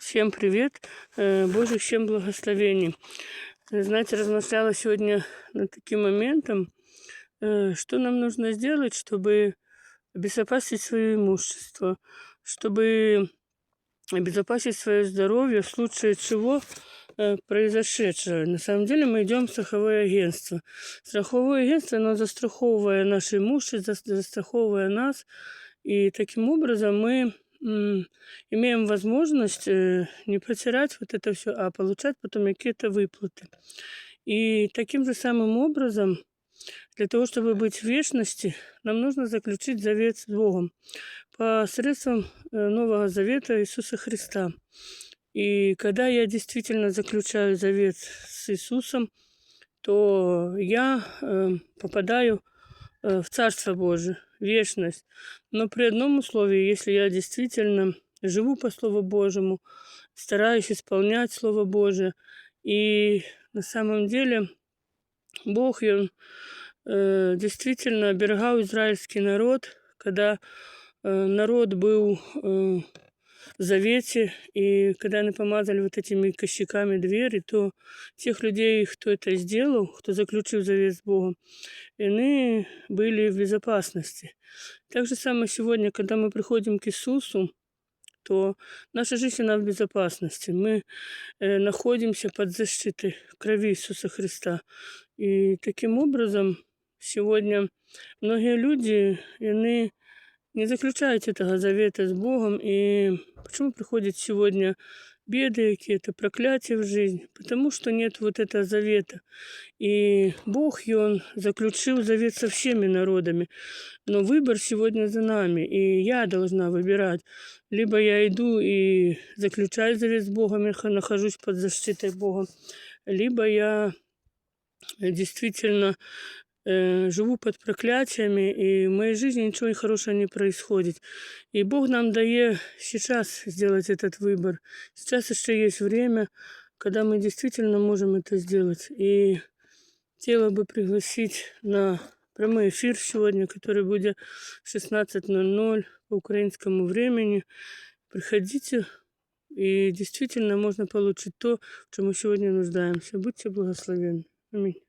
Всем привет, Божьих всем благословений. Знаете, размышляла сегодня над таким моментом, что нам нужно сделать, чтобы обезопасить свое имущество, чтобы обезопасить свое здоровье в случае чего произошедшего. На самом деле мы идем в страховое агентство. Страховое агентство, оно застраховывая наше имущество, застраховывая нас, и таким образом мы имеем возможность не потерять вот это все, а получать потом какие-то выплаты. И таким же самым образом, для того, чтобы быть в вечности, нам нужно заключить завет с Богом посредством Нового Завета Иисуса Христа. И когда я действительно заключаю завет с Иисусом, то я попадаю в Царство Божие, в вечность. Но при одном условии, если я действительно живу по Слову Божьему, стараюсь исполнять Слово Божие. И на самом деле Бог, Он действительно оберегал израильский народ, когда народ был в завете, и когда они помазали вот этими косяками двери, то тех людей, кто это сделал, кто заключил завет с Богом, они были в безопасности. Так же самое сегодня, когда мы приходим к Иисусу, то наша жизнь, она в безопасности. Мы находимся под защитой крови Иисуса Христа. И таким образом сегодня многие люди, они не заключают этого завета с Богом. И почему приходят сегодня беды какие-то, проклятия в жизнь? Потому что нет вот этого завета. И Бог, и Он заключил завет со всеми народами. Но выбор сегодня за нами. И я должна выбирать. Либо я иду и заключаю завет с Богом, и нахожусь под защитой Бога. Либо я действительно живу под проклятиями, и в моей жизни ничего хорошего не происходит. И Бог нам дает сейчас сделать этот выбор. Сейчас еще есть время, когда мы действительно можем это сделать. И хотела бы пригласить на прямой эфир сегодня, который будет в 16:00 по украинскому времени. Приходите, и действительно можно получить то, в чем мы сегодня нуждаемся. Будьте благословенны. Аминь.